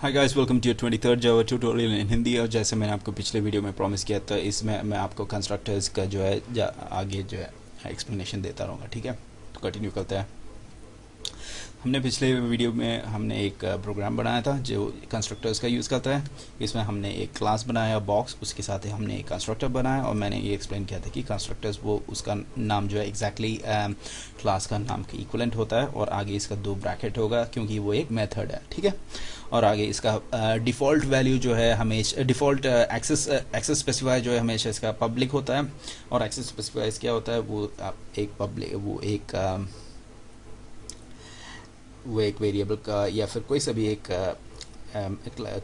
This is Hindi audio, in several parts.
Hi guys, welcome to your 23rd Java tutorial in Hindi. और जैसे मैंने आपको पिछले वीडियो में प्रॉमिस किया था, इसमें मैं आपको कंस्ट्रक्टर्स का जो है आगे जो है एक्सप्लेनेशन देता रहूँगा। ठीक है, तो कंटिन्यू करते हैं। हमने पिछले वीडियो में हमने एक प्रोग्राम बनाया था जो कंस्ट्रक्टर्स का यूज़ करता है। इसमें हमने एक क्लास बनाया बॉक्स, उसके साथ ही हमने एक कंस्ट्रक्टर बनाया और मैंने ये एक्सप्लेन किया था कि कंस्ट्रक्टर्स वो उसका नाम जो है एग्जैक्टली क्लास का नाम के इक्वलेंट होता है और आगे इसका 2 ब्रैकेट होगा क्योंकि वो एक मेथड है। ठीक है, और आगे इसका डिफ़ॉल्ट वैल्यू जो है हमेशा डिफ़ॉल्ट एक्सेस स्पेसिफायर जो है हमेशा इसका पब्लिक होता है। और एक्सेस स्पेसिफायर क्या होता है, वो एक वेरिएबल का या फिर कोई सा भी एक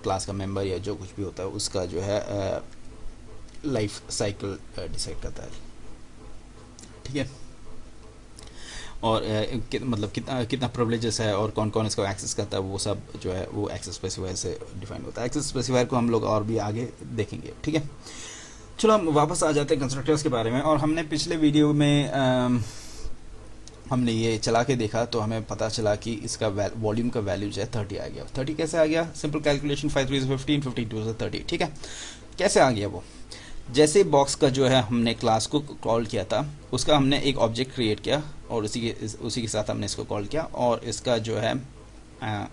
क्लास का मेंबर या जो कुछ भी होता है उसका जो है लाइफ साइकिल डिसाइड करता है। ठीक है, और मतलब कितना प्रिविलेजेस है और कौन कौन इसको एक्सेस करता है वो सब जो है वो एक्सेस स्पेसिफायर से डिफाइन होता है। एक्सेस स्पेसिफायर को हम लोग और भी आगे देखेंगे। ठीक है, चलो हम वापस आ जाते हैं कंस्ट्रक्टर्स के बारे में। और हमने पिछले वीडियो में हमने ये चला के देखा तो हमें पता चला कि इसका वॉल्यूम का वैल्यू जो है 30 आ गया। 30 कैसे आ गया? Simple calculation, 5 3 15, 15 2 30। ठीक है, कैसे आ गया वो? जैसे बॉक्स का जो है हमने क्लास को कॉल किया था, उसका हमने एक ऑब्जेक्ट क्रिएट किया और उसी के साथ हमने इसको कॉल किया और इसका जो है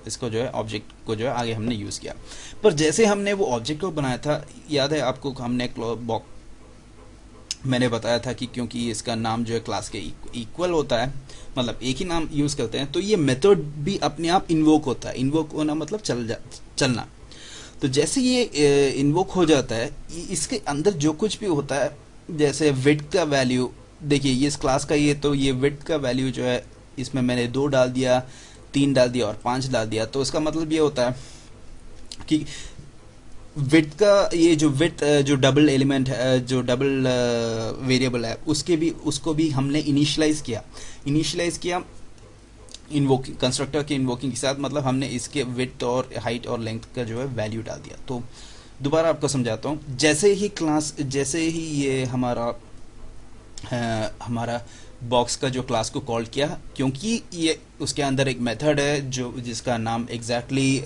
इसको जो है ऑब्जेक्ट को जो है आगे हमने यूज़ किया। पर जैसे हमने वो ऑब्जेक्ट को बनाया था, याद है आपको, हमने मैंने बताया था कि क्योंकि इसका नाम जो है क्लास के इक्वल होता है, मतलब एक ही नाम यूज़ करते हैं, तो ये मेथड भी अपने आप इन्वोक होता है। इन्वोक होना मतलब चलना। तो जैसे ये इन्वोक हो जाता है, इसके अंदर जो कुछ भी होता है, जैसे विड्थ का वैल्यू देखिए, ये इस क्लास का ये विड्थ का वैल्यू जो है इसमें मैंने 2 डाल दिया, 3 डाल दिया और 5 डाल दिया। तो इसका मतलब ये होता है कि विड्थ का ये जो डबल एलिमेंट है, जो डबल वेरिएबल है, उसको भी हमने इनिशियलाइज किया इन्वोकिंग कंस्ट्रक्टर के इन्वोकिंग के साथ। मतलब हमने इसके विड्थ और हाइट और लेंथ का जो है वैल्यू डाल दिया। तो दोबारा आपको समझाता हूँ। जैसे ही ये हमारा बॉक्स का जो क्लास को कॉल किया, क्योंकि ये उसके अंदर एक मेथड है जो जिसका नाम एग्जैक्टली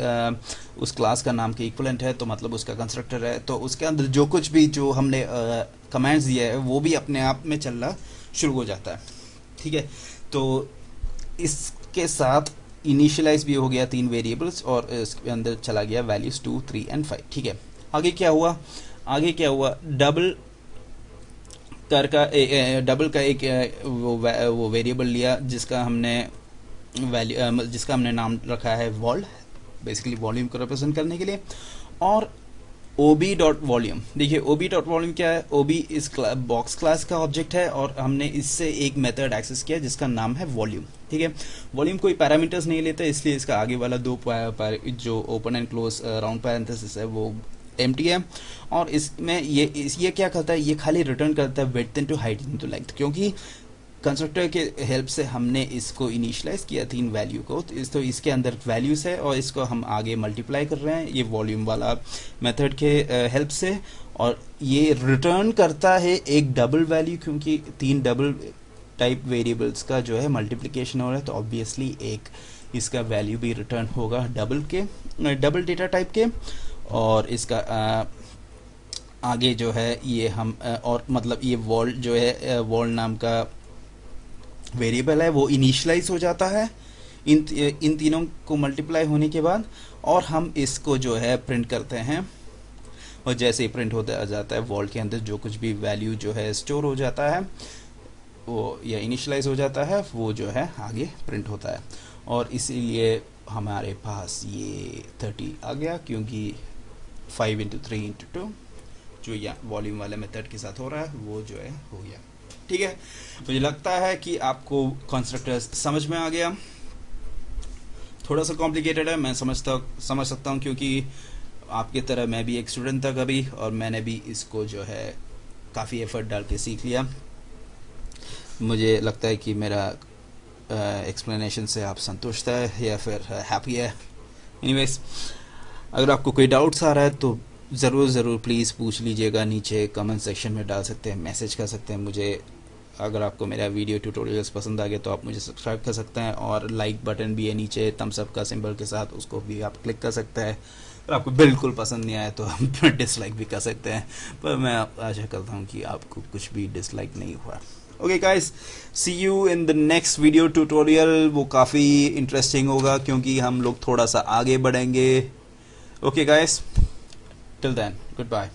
उस क्लास का नाम के इक्वलेंट है, तो मतलब उसका कंस्ट्रक्टर है, तो उसके अंदर जो कुछ भी जो हमने कमांड्स दिया है वो भी अपने आप में चलना शुरू हो जाता है। ठीक है, तो इसके साथ इनिशियलाइज भी हो गया 3 वेरिएबल्स और इसके अंदर चला गया वैल्यूज 2 3 एंड 5। ठीक है, आगे क्या हुआ? डबल का एक वो वेरिएबल लिया जिसका हमने नाम रखा है वॉल्ड, बेसिकली वॉल्यूम को रिप्रेजेंट करने के लिए। और ob.volume, देखिए ob.volume क्या है? ob इस बॉक्स क्लास का ऑब्जेक्ट है और हमने इससे एक मेथड एक्सेस किया जिसका नाम है वॉल्यूम। ठीक है, वॉल्यूम कोई पैरामीटर्स नहीं लेता, इसलिए इसका आगे वाला 2 जो open and close round parenthesis है वो एम्प्टी है। और इसमें ये क्या करता है? ये खाली रिटर्न करता है width into height into length, क्योंकि कंस्ट्रक्टर के हेल्प से हमने इसको इनिशियलाइज किया 3 वैल्यू को, तो इसके अंदर वैल्यूज है और इसको हम आगे मल्टीप्लाई कर रहे हैं ये वॉल्यूम वाला मेथड के हेल्प से। और ये रिटर्न करता है एक डबल वैल्यू, क्योंकि 3 डबल टाइप वेरिएबल्स का जो है मल्टीप्लिकेशन हो रहा है, तो ऑब्वियसली एक इसका वैल्यू भी रिटर्न होगा डबल डेटा टाइप के। और इसका आगे जो है ये हम और मतलब ये वॉल्ड जो है वॉल्ड नाम का वेरिएबल है वो इनिशियलाइज हो जाता है इन तीनों को मल्टीप्लाई होने के बाद, और हम इसको जो है प्रिंट करते हैं। और जैसे ही प्रिंट होता जाता है वॉल्ड के अंदर जो कुछ भी वैल्यू जो है स्टोर हो जाता है वो या इनिशियलाइज हो जाता है, वो जो है आगे प्रिंट होता है। और इसीलिए हमारे पास ये 30 आ गया, क्योंकि 5 इंटू 3 इंटू 2 जो या वॉल्यूम वाले मेथड के साथ हो रहा है वो जो है हो गया। ठीक है, मुझे लगता है कि आपको कंस्ट्रक्टर्स समझ में आ गया। थोड़ा सा कॉम्प्लिकेटेड है, मैं समझ सकता हूँ, क्योंकि आपकी तरह मैं भी एक स्टूडेंट था कभी, और मैंने भी इसको जो है काफ़ी एफर्ट डाल के सीख लिया। मुझे लगता है कि मेरा एक्सप्लेनेशन से आप संतुष्ट है या फिर हैप्पी है। एनीवेज, अगर आपको कोई डाउट्स आ रहा है तो ज़रूर प्लीज़ पूछ लीजिएगा, नीचे कमेंट सेक्शन में डाल सकते हैं, मैसेज कर सकते हैं मुझे। अगर आपको मेरा वीडियो ट्यूटोरियल्स पसंद आ गया तो आप मुझे सब्सक्राइब कर सकते हैं, और लाइक बटन भी है नीचे थम्स अप का सिंबल के साथ, उसको भी आप क्लिक कर सकते हैं और आपको बिल्कुल पसंद नहीं आया तो हम डिसलाइक भी कर सकते हैं, पर मैं आशा करता हूँ कि आपको कुछ भी डिसलाइक नहीं हुआ। Okay guys, see you in the next video tutorial. वो काफ़ी इंटरेस्टिंग होगा क्योंकि हम लोग थोड़ा सा आगे बढ़ेंगे। Okay guys, till then good bye.